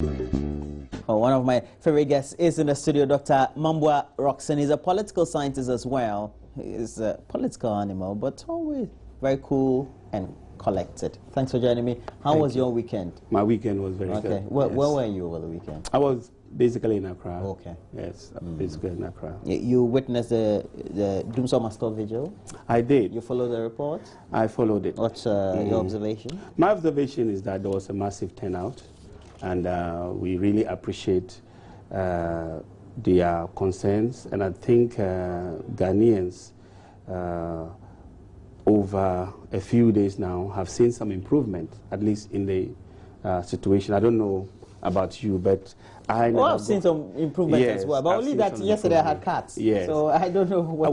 Well, one of my favorite guests is in the studio, Dr. Mambwa Roxon. He's a political scientist as well. He's a political animal, but always very cool and collected. Thanks for joining me. How was your weekend? My weekend was very good. Okay. Where were you over the weekend? I was basically in Accra. Okay. Yes, basically in Accra. You witnessed the Doomsday Master Vigil? I did. You followed the report? I followed it. What's your observation? My observation is that there was a massive turnout, and we really appreciate their concerns. And I think Ghanaians over a few days now have seen some improvement, at least in the situation. I don't know about you, but I've seen some improvement as well. But only that yesterday I had cuts. Yes. So I don't know what.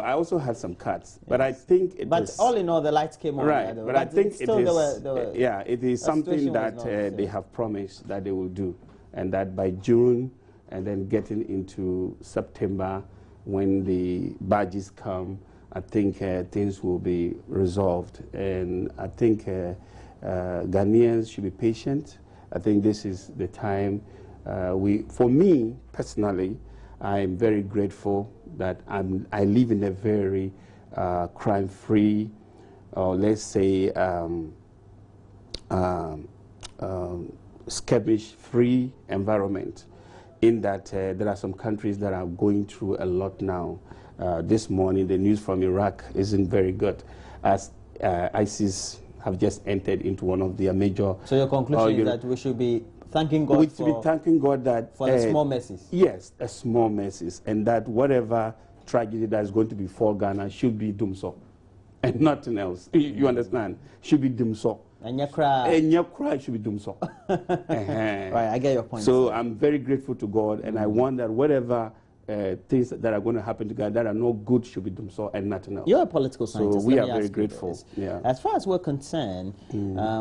I also had some cuts, yes. But I think it But all in all, the lights came on. Right. But I think it is. Yeah, it is something that they have promised that they will do, and that by June, and then getting into September, when the badges come, I think things will be resolved. And I think Ghanaians should be patient. I think this is the time. For me personally, I'm very grateful that I live in a very crime-free, or let's say skirmish-free environment. In that there are some countries that are going through a lot now. This morning, the news from Iraq isn't very good, as ISIS have just entered into one of their major. So your conclusion is that we should be thanking God for the small messes. Yes, a small messes, and that whatever tragedy that is going to befall Ghana should be Dumso, and nothing else. You understand? Should be Dumso. And your cry. And your cry should be Dumso. Right, I get your point. So I'm very grateful to God, and I want that whatever things that are going to happen to God that are no good should be done so, and nothing else. You're a political scientist. So we are very grateful. Yeah. As far as we're concerned,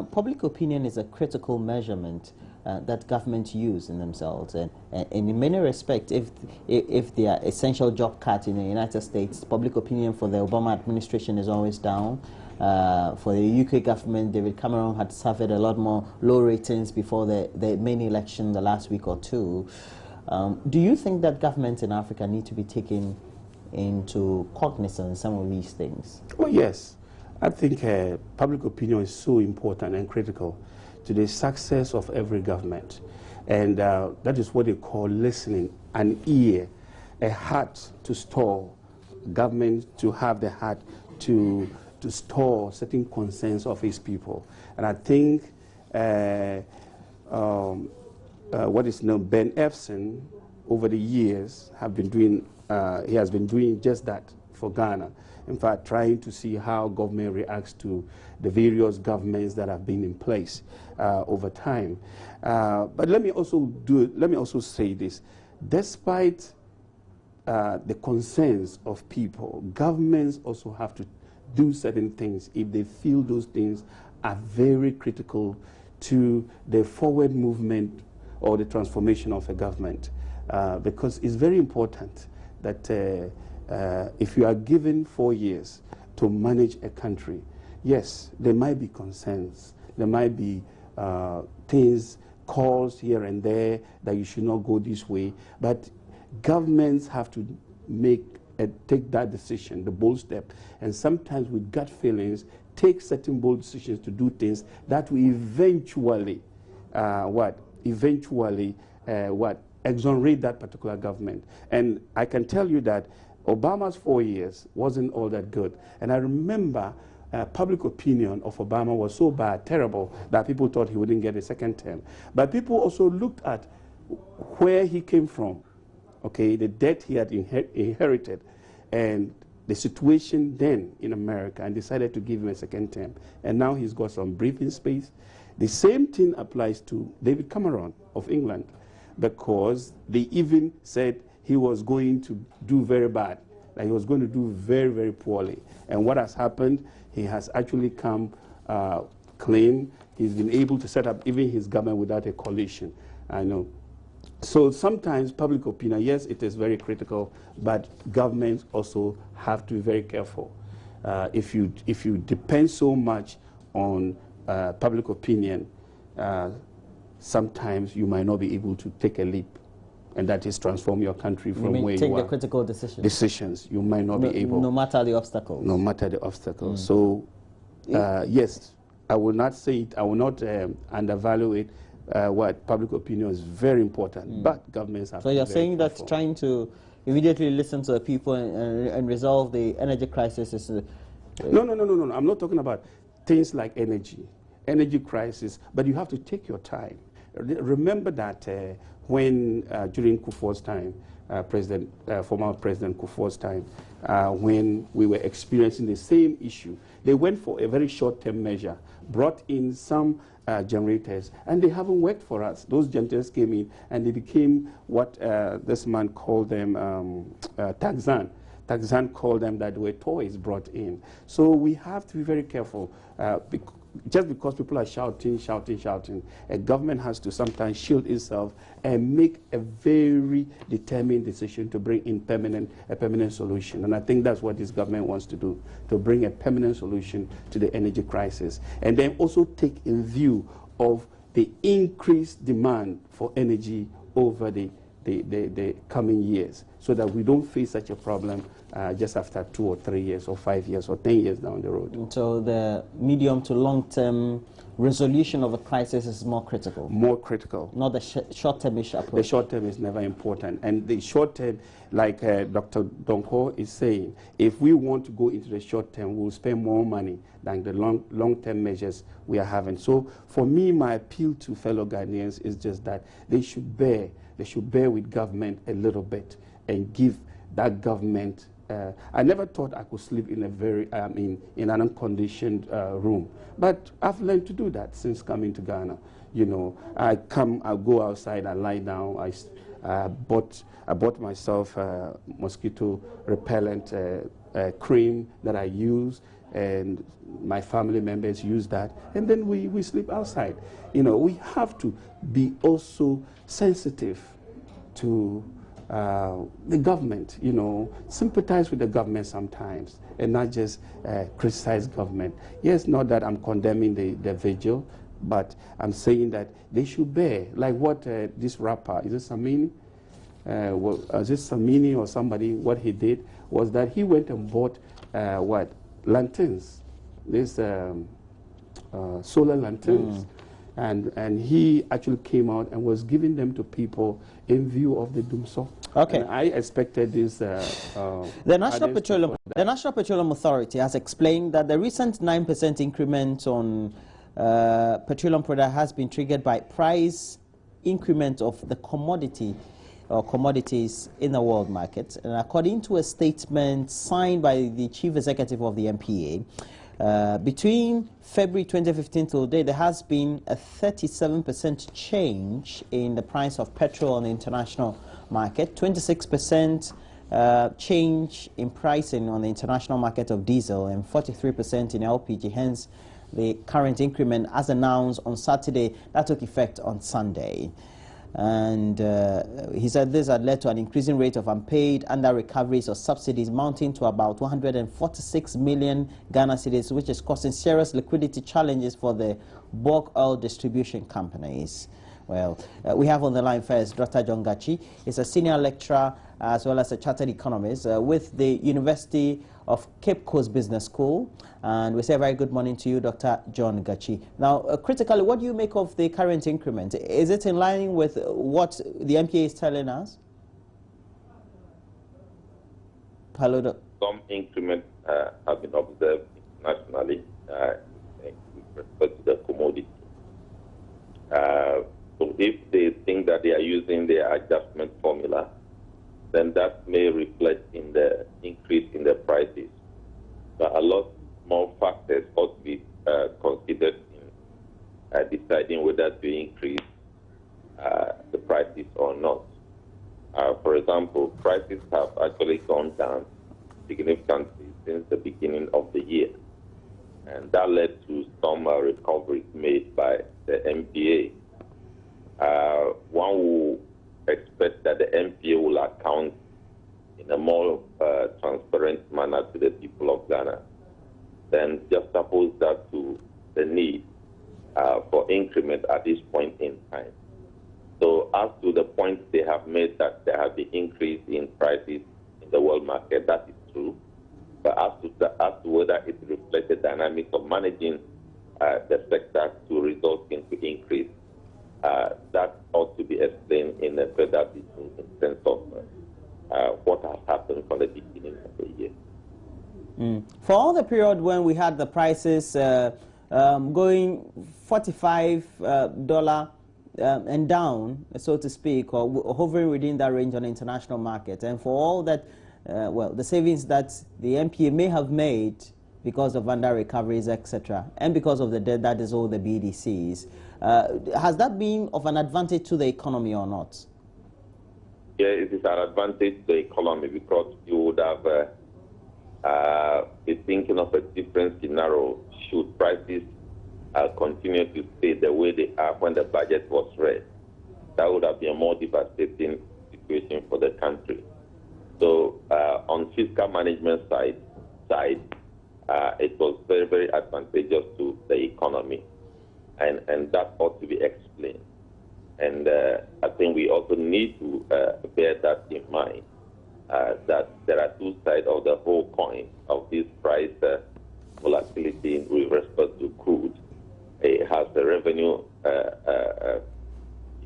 public opinion is a critical measurement that governments use in themselves, and in many respects, if there are essential job cuts in the United States, public opinion for the Obama administration is always down. For the UK government, David Cameron had suffered a lot more low ratings before the main election the last week or two. Do you think that governments in Africa need to be taken into cognizance some of these things? Oh, yes. I think public opinion is so important and critical to the success of every government. And that is what they call listening, an ear, a heart to store, government to have the heart to store certain concerns of its people. And I think what is known, Ben Efson, over the years, he has been doing just that for Ghana. In fact, trying to see how government reacts to the various governments that have been in place over time. But let me also say this: despite the concerns of people, governments also have to do certain things if they feel those things are very critical to the forward movement or the transformation of a government, because it's very important that if you are given 4 years to manage a country, yes, there might be concerns, there might be things, calls here and there that you should not go this way, but governments have to take that decision, the bold step, and sometimes with gut feelings, take certain bold decisions to do things that will eventually exonerate that particular government. And I can tell you that Obama's 4 years wasn't all that good. And I remember public opinion of Obama was so bad, terrible, that people thought he wouldn't get a second term. But people also looked at where he came from, okay, the debt he had inherited, and the situation then in America, and decided to give him a second term. And now he's got some breathing space. The same thing applies to David Cameron of England, because they even said he was going to do very bad, that he was going to do very, very poorly. And what has happened, he has actually come clean. He's been able to set up even his government without a coalition. I know. So sometimes public opinion, yes, it is very critical, but governments also have to be very careful. If you depend so much on public opinion, sometimes you might not be able to take a leap, and that is transform your country from where you are. Take the critical decisions. Decisions you might not be able. No matter the obstacles. No matter the obstacles. So, yes, I will not say it. I will not undervalue it. What public opinion is very important, but governments have. So you're saying that trying to immediately listen to the people and resolve the energy crisis is. No. I'm not talking about things like energy crisis, but you have to take your time. Remember that when during Kufuor's time, former President Kufuor's time, when we were experiencing the same issue, they went for a very short-term measure, brought in some generators, and they haven't worked for us. Those generators came in, and they became what this man called them Taxan. Taxan called them that were toys brought in. So we have to be very careful. Just because people are shouting, a government has to sometimes shield itself and make a very determined decision to bring in a permanent solution. And I think that's what this government wants to do, to bring a permanent solution to the energy crisis. And then also take in view of the increased demand for energy over the coming years, so that we don't face such a problem just after 2 or 3 years or 5 years or 10 years down the road. So the medium to long-term resolution of a crisis is more critical. More critical. Not the short-termish approach. The short-term is never important. And the short-term, like Dr. Donko is saying, if we want to go into the short-term, we'll spend more money than the long-term measures we are having. So for me, my appeal to fellow Ghanaians is just that they should bear with government a little bit and give that government. I never thought I could sleep in in an unconditioned room, but I've learned to do that since coming to Ghana. You know, I go outside, I lie down. I bought myself mosquito repellent cream that I use, and my family members use that, and then we sleep outside. You know, we have to be also sensitive to the government, you know, sympathize with the government sometimes and not just criticize government. Yes, not that I'm condemning the vigil, but I'm saying that they should bear, like what this rapper, is it Samini? Is it Samini or somebody, what he did was that he went and bought lanterns, this solar lanterns. And he actually came out and was giving them to people in view of the doomsday. Okay. And I expected this. The National Petroleum Authority has explained that the recent 9% increment on petroleum product has been triggered by price increment of the commodity or commodities in the world market. And according to a statement signed by the chief executive of the NPA, between February 2015 till today, there has been a 37% change in the price of petrol on the international market, 26% change in pricing on the international market of diesel, and 43% in LPG. Hence, the current increment, as announced on Saturday, that took effect on Sunday. And he said this had led to an increasing rate of unpaid under recoveries or subsidies mounting to about 146 million Ghana cedis, which is causing serious liquidity challenges for the bulk oil distribution companies. Well, we have on the line first Dr. John Gachi. He's a senior lecturer as well as a chartered economist with the University of Cape Coast Business School. And we say a very good morning to you, Dr. John Gachi. Now, critically, what do you make of the current increment? Is it in line with what the NPA is telling us? Hello, some increments have been observed internationally with respect to the commodity. So if they think that they are using their adjustment formula, then that may reflect in the increase in the prices. But a lot more factors ought to be considered in deciding whether to increase the prices or not. For example, prices have actually gone down significantly since the beginning of the year. And that led to some recoveries made by the MPA. One will expect that the MPA will account in a more transparent manner to the people of Ghana. Then just suppose that to the need for increment at this point in time. So as to the point they have made that there has been increase in prices in the world market, that is true. But as to whether it reflects the dynamics of managing the sector to result into increase, that ought to be explained in a further detail in terms of what has happened from the beginning of the year. For all the period when we had the prices going $45 and down, so to speak, or hovering within that range on the international market, and for all that, well, the savings that the NPA may have made because of under recoveries, etc., and because of the debt that is all the BDCs, has that been of an advantage to the economy or not? Yeah, it is an advantage to the economy because you would have been thinking of a different scenario should prices continue to stay the way they are when the budget was read. That would have been a more devastating situation for the country. So on fiscal management side, it was very, very advantageous to the economy, and that ought to be explained. And I think we also need to bear that in mind, that there are two sides of the whole coin of this price volatility with respect to crude. It has the revenue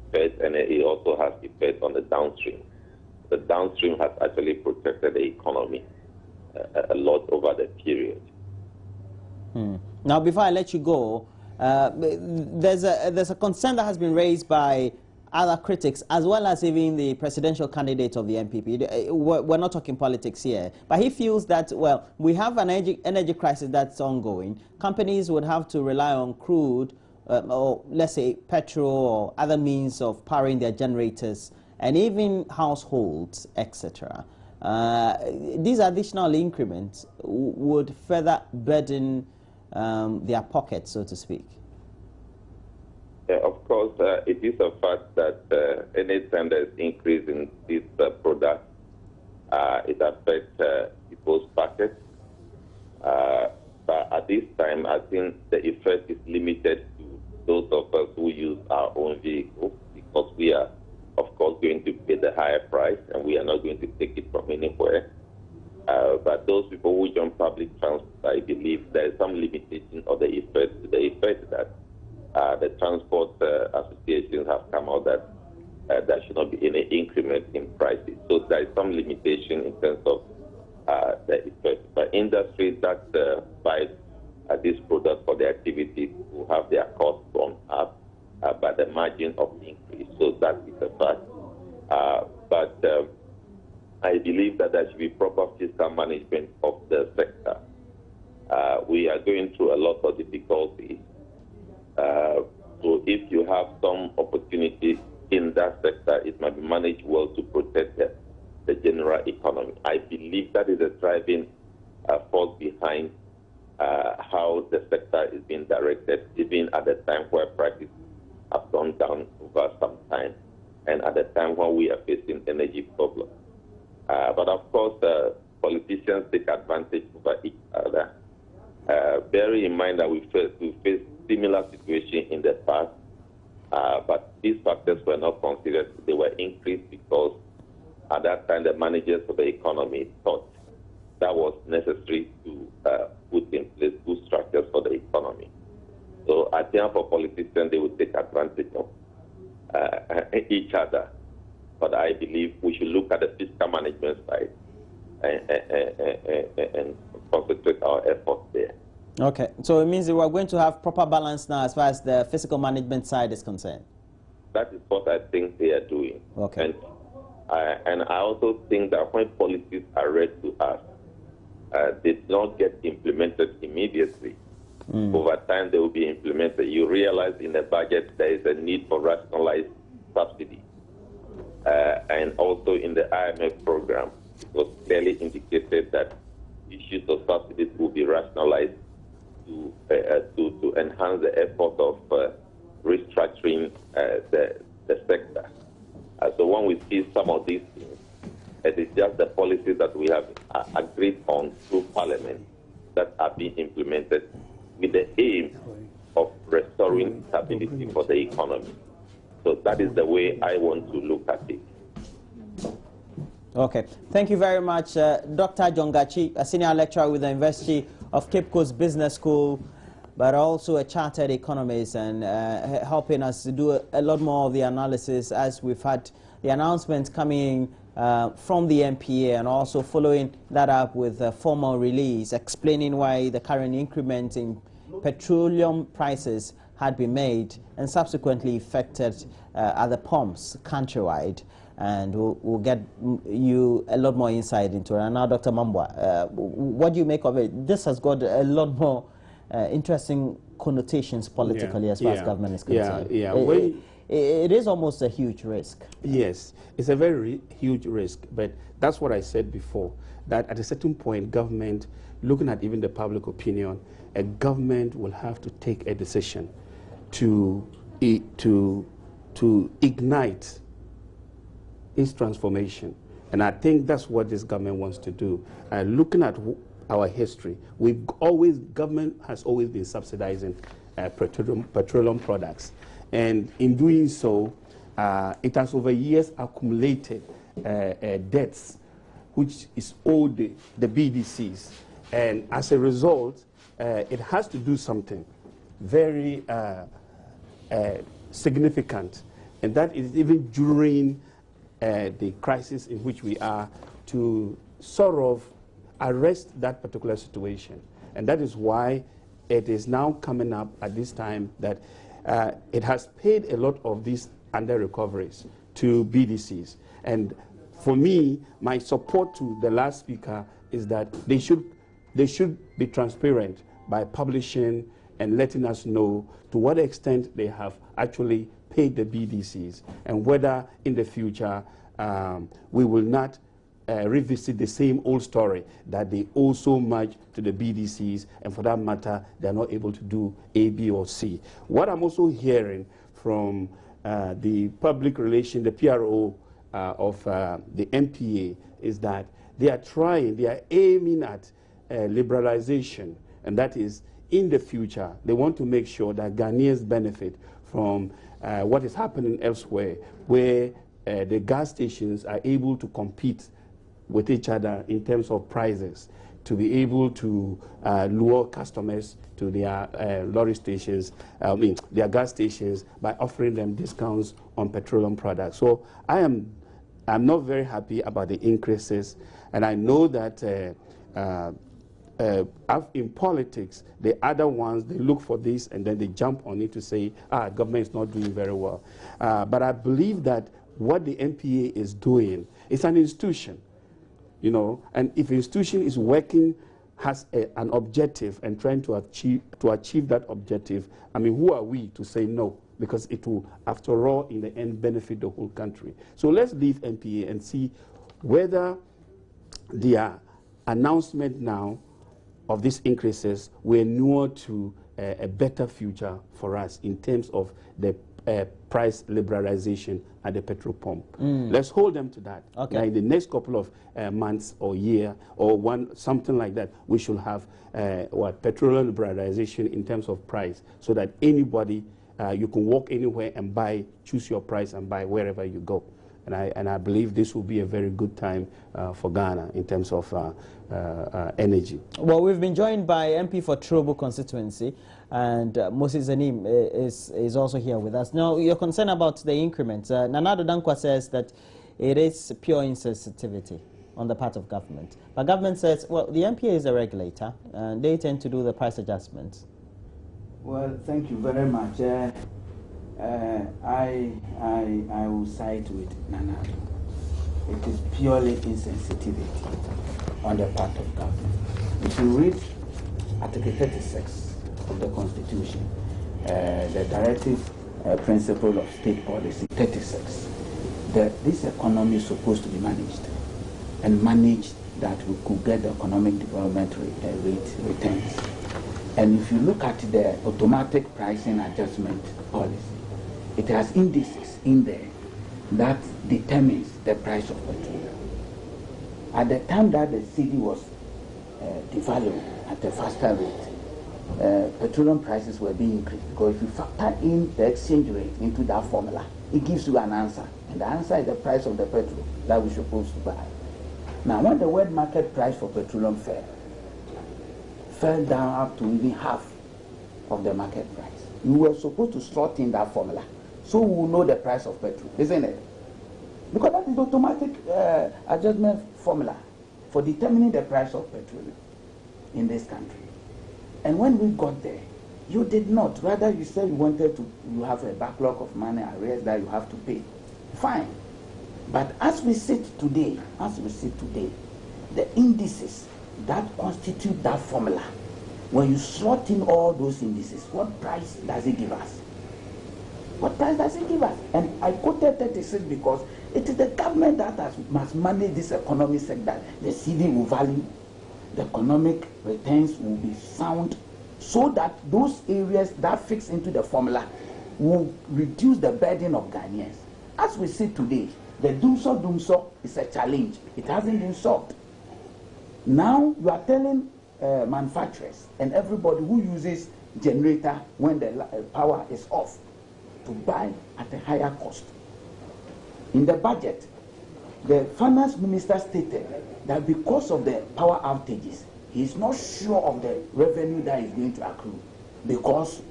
effect, and it also has effect on the downstream. The downstream has actually protected the economy a lot over the period. Now, before I let you go, there's a concern that has been raised by other critics, as well as even the presidential candidate of the NPP. We're not talking politics here, but he feels that, well, we have an energy crisis that's ongoing. Companies would have to rely on crude, or let's say petrol or other means of powering their generators, and even households, etc. These additional increments would further burden their pockets, so to speak. Of course, it is a fact that anytime there's increase in this product, it affects people's pockets. But at this time, I think the effect is limited to those of us who use our own vehicles, because we are, of course, going to pay the higher price, and we are not going to take it from anywhere. But those people who jump public transport, I believe there is some limitation of the effect that the transport associations have come out that there should not be any increment in prices. So there is some limitation in terms of the effect. But industry that buys this product for their activities will have their costs gone up by the margin of increase. So that is a fact. But I believe that there should be proper fiscal management of the sector. We are going through a lot of difficulties. So if you have some opportunity in that sector, it might be managed well to protect the general economy. I believe that is a driving force behind how the sector is being directed, even at the time where prices have gone down over some time, and at the time when we are facing energy problems. But of course, politicians take advantage over each other. Bearing in mind that we faced similar situation in the past, but these factors were not considered. They were increased because at that time the managers of the economy thought that was necessary to put in place good structures for the economy. So I think for politicians, they would take advantage of each other. But I believe we should look at the fiscal management side and concentrate our efforts there. Okay, so it means that we're going to have proper balance now as far as the fiscal management side is concerned. That is what I think they are doing. Okay. And I also think that when policies are read to us, they don't get implemented immediately. Over time, they will be implemented. You realize in the budget there is a need for rationalized subsidy. And also in the IMF program, it was clearly indicated that issues of subsidies will be rationalized to enhance the effort of restructuring the sector. So when we see some of these things, it is just the policies that we have agreed on through Parliament that are being implemented with the aim of restoring stability for the economy. So that is the way I want to look at it. Okay, thank you very much, Dr. Jongachi, a senior lecturer with the University of Cape Coast Business School, but also a chartered economist, and helping us to do a lot more of the analysis as we've had the announcements coming from the NPA, and also following that up with a formal release explaining why the current increment in petroleum prices had been made and subsequently affected other pumps countrywide. And we'll get you a lot more insight into it. And now, Dr. Mambwa, what do you make of it? This has got a lot more interesting connotations politically as far as government is concerned. It is almost a huge risk. Yes, it's a very huge risk, but that's what I said before, that at a certain point, government, looking at even the public opinion, a government will have to take a decision to ignite its transformation. And I think that's what this government wants to do. Looking at our history, government has always been subsidizing petroleum products. And in doing so, it has over years accumulated debts, which is owed the BDCs. And as a result, it has to do something very significant. And that is even during the crisis in which we are, to sort of arrest that particular situation. And that is why it is now coming up at this time that it has paid a lot of these under-recoveries to BDCs. And for me, my support to the last speaker is that they should be transparent by publishing and letting us know to what extent they have actually paid the BDCs, and whether in the future we will not revisit the same old story that they owe so much to the BDCs, and for that matter, they're not able to do A, B, or C. What I'm also hearing from the public relation, the PRO of the NPA, is that they are aiming at liberalization, and that is in the future, they want to make sure that Ghanaians benefit from what is happening elsewhere, where the gas stations are able to compete with each other in terms of prices, to be able to lure customers to their lorry stations, their gas stations, by offering them discounts on petroleum products. So I'm not very happy about the increases, and I know that in politics, the other ones, they look for this and then they jump on it to say, government is not doing very well. But I believe that what the NPA is doing is an institution, you know, and if an institution is working, has an objective and trying to achieve that objective, I mean, who are we to say no? Because it will, after all, in the end, benefit the whole country. So let's leave NPA and see whether their announcement now of these increases will inure to a better future for us in terms of the price liberalization at the petrol pump. Let's hold them to that. Okay. Now, in the next couple of months or year or something like that, we should have petroleum liberalization in terms of price, so that anybody, you can walk anywhere and buy, choose your price and buy wherever you go. And I believe this will be a very good time for Ghana in terms of energy. Well, we've been joined by MP for Trobo constituency, and Moses Zanim is also here with us. Now, you're concerned about the increments. Nanado Dankwa says that it is pure insensitivity on the part of government. But government says, well, the NPA is a regulator, and they tend to do the price adjustments. Well, thank you very much. I will side with Nanado. It is purely insensitivity on the part of government. If you read Article 36 of the Constitution, the directive principle of state policy 36, that this economy is supposed to be managed, and managed that we could get the economic development rate returns. And if you look at the automatic pricing adjustment policy, it has indices in there that determines the price of petroleum. At the time that the cedi was devalued at a faster rate, petroleum prices were being increased, because if you factor in the exchange rate into that formula, it gives you an answer. And the answer is the price of the petrol that we're supposed to buy. Now, when the world market price for petroleum fell down up to even half of the market price, you were supposed to slot in that formula so we will know the price of petrol, isn't it? Because that is the automatic adjustment formula for determining the price of petroleum in this country. And when we got there, you did not. Rather, you said you wanted to, you have a backlog of money arrears that you have to pay. Fine. But as we sit today, the indices that constitute that formula, when you slot in all those indices, what price does it give us? What price does it give us? And I quoted 36 because it is the government that must manage this economic sector. The CD will value, the economic returns will be sound, so that those areas that fix into the formula will reduce the burden of Ghanaians. As we see today, the dumso is a challenge. It hasn't been solved. Now you are telling manufacturers and everybody who uses generator when the power is off to buy at a higher cost. In the budget, the finance minister stated that because of the power outages, he is not sure of the revenue that is going to accrue because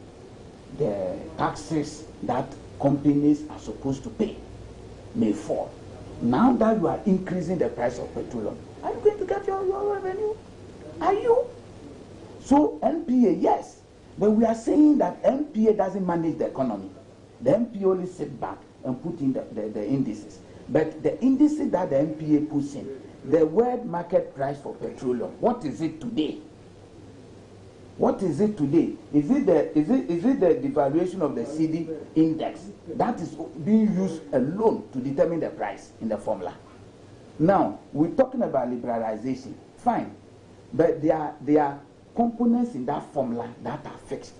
the taxes that companies are supposed to pay may fall. Now that you are increasing the price of petroleum, are you going to get your revenue? Are you? So NPA, yes, but we are saying that NPA doesn't manage the economy. The NPA only sit back and put in the indices. But the indices that the NPA puts in, the world market price for petroleum, what is it today? What is it today? Is it the devaluation of the CD index that is being used alone to determine the price in the formula? Now, we're talking about liberalization. Fine. But there are components in that formula that are fixed.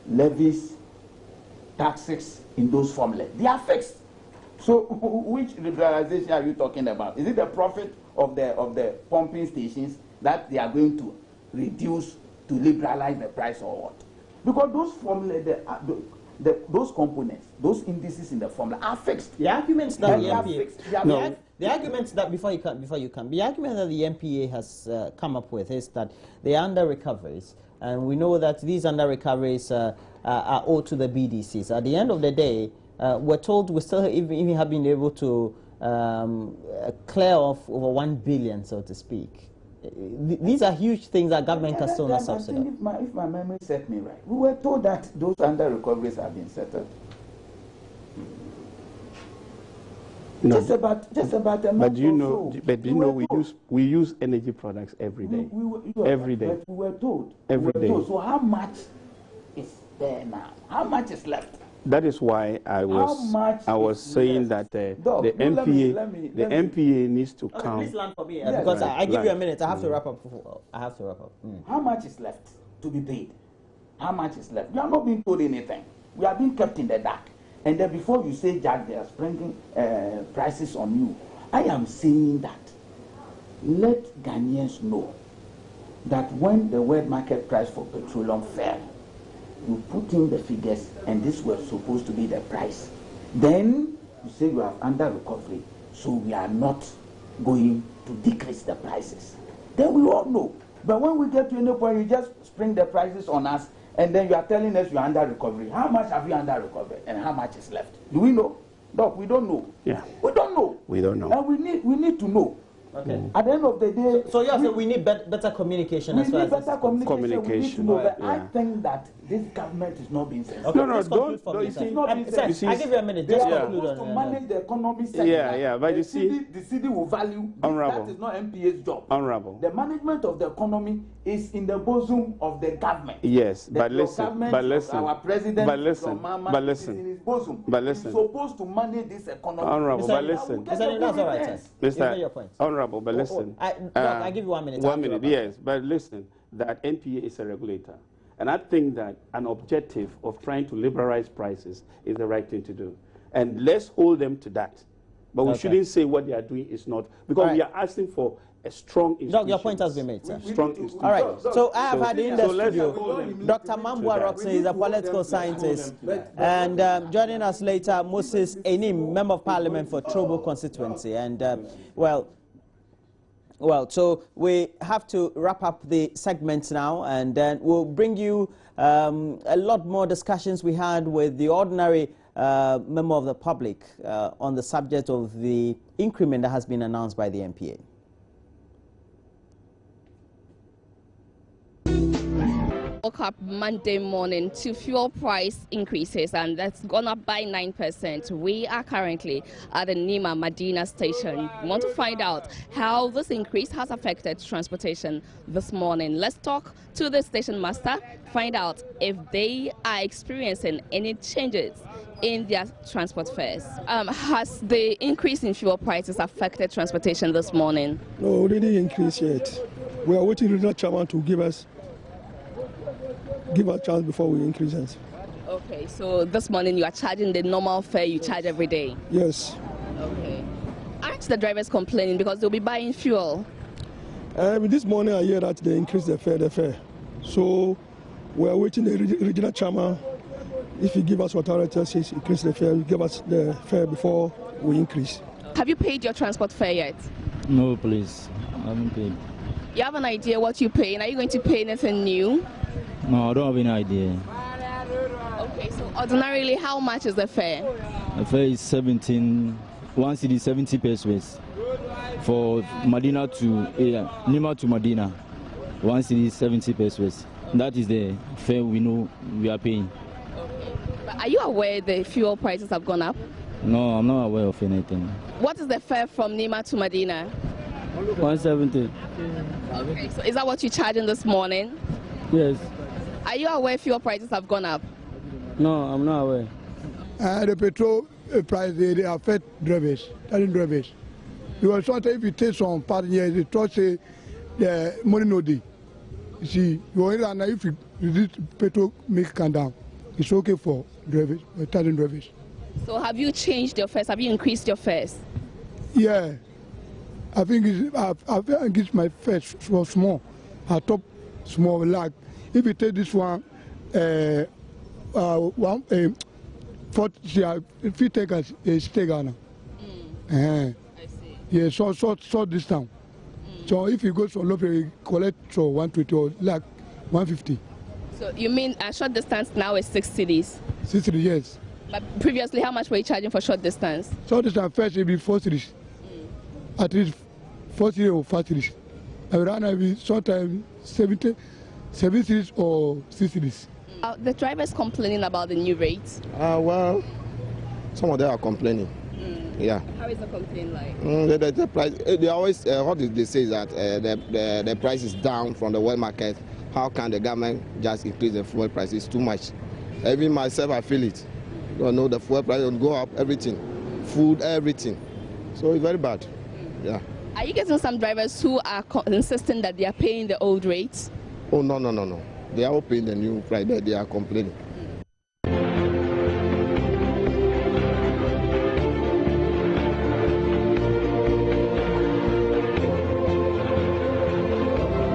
Levies, taxes in those formulas, they are fixed. So which liberalization are you talking about? Is it the profit of the pumping stations that they are going to reduce to liberalize the price or what? Because those formulas, those components, those indices in the formula are fixed. The arguments that the MPA, the arguments that the argument that the MPA has come up with is that they are under recoveries, and we know that these under recoveries are owed to the BDCs. At the end of the day, we're told we still even have been able to clear off over 1 billion, so to speak. These are huge things that government can still not subsidize. If my memory set me right, we were told that those under recoveries have been settled. No. Just about a month. But you know, we use energy products every day. Every day. But we were told. Every day. So how much is there now? How much is left? That is why I was saying that the MPA needs to come. Please land for me because I give you a minute. I have to wrap up. How much is left to be paid? How much is left? We are not being told anything. We are being kept in the dark. And then before you say, Jack, they are springing prices on you, I am saying that let Ghanaians know that when the world market price for petroleum fell, you put in the figures and this was supposed to be the price. Then you say you are under recovery, so we are not going to decrease the prices. Then we all know. But when we get to any point, you just spring the prices on us, and then you are telling us you are under recovery. How much have you under recovery, and how much is left? Do we know? Doc, we don't know. Yeah. We don't know. We don't know. And we need to know. Okay. At the end of the day, so we need better communication. We need better communication. We need to know. But yeah. I think that this government is not being sensitive. Okay, no, don't. It's not being sensitive. I give you a minute. They Just are conclude supposed to manage the economic sector. Yeah. But you see, the city will value. Honorable. That is not MPA's job. Honorable. The management of the economy is in the bosom of the government. Yes, but listen. Our president, but listen. is in his bosom. But listen. He's supposed to manage this economy. Honorable, but listen. That's all right, sir. Your point. Honorable, but listen. I give you 1 minute. 1 minute, yes. But listen, that NPA is a regulator. And I think that an objective of trying to liberalize prices is the right thing to do. And let's hold them to that. But we shouldn't say what they are doing is not. Because we are asking for a strong institution. Doc, your point has been made, sir. Strong institution. All right, so I have had in the let's studio Dr. Mambua Roxy is a political scientist, and joining us later, Moses Enim, Member of Parliament for Trobo constituency. And so we have to wrap up the segment now, and then we'll bring you a lot more discussions we had with the ordinary member of the public on the subject of the increment that has been announced by the MPA. Woke up Monday morning to fuel price increases, and that's gone up by 9%. We are currently at the Nima Medina station. We want to find out how this increase has affected transportation this morning. Let's talk to the station master, find out if they are experiencing any changes in their transport fares. Has the increase in fuel prices affected transportation this morning? No, it didn't increase yet. We are waiting for the chairman to give us a chance before we increase it. Okay, so this morning you are charging the normal fare you charge every day? Yes. Okay. Aren't the drivers complaining because they'll be buying fuel? This morning I hear that they increased the fare. So we are waiting the regional chairman. If he give us authority, says increase the fare, give us the fare before we increase. Have you paid your transport fare yet? No, please. I haven't paid. You have an idea what you pay? Are you going to pay anything new? No, I don't have any idea. Okay, so ordinarily, how much is the fare? The fare is 1 cedi 70 pesos. For Medina to Nima to Medina, 1 cedi 70 pesos. That is the fare we know we are paying. Okay. But are you aware the fuel prices have gone up? No, I'm not aware of anything. What is the fare from Nima to Medina? 170. Okay, so is that what you're charging this morning? Yes. Are you aware fuel prices have gone up? No, I'm not aware. The petrol price, they affect drivers, drivers. Because sometimes if you take some part here, they talk say the money no day. You see, if you reduce petrol make come down, it's okay for drivers, drivers. So have you changed your fares? Have you increased your fares? Yeah. I think I've increased my fares for small. I top small, like if you take this one, 40, if you take us a stay Ghana. I see. Yeah, short distance. So if you go to low, you collect so 120 or like 150. So you mean a short distance now is 6 cedis? 60, yes. But previously, how much were you charging for short distance? Short distance first will be 4 cities. At least 4 cities or 5 cities. I will be sometimes 7 cities or 6 cities. The drivers complaining about the new rates? Well, some of them are complaining. Yeah. How is the complaint like? The price, they always, what they say is that the price is down from the world market. How can the government just increase the fuel price? It's too much. Even myself, I feel it. You know, the fuel price will go up, everything. Food, everything. So it's very bad. Yeah. Are you getting some drivers who are insisting that they are paying the old rates? Oh, no. They are all paying the new price, but they are complaining.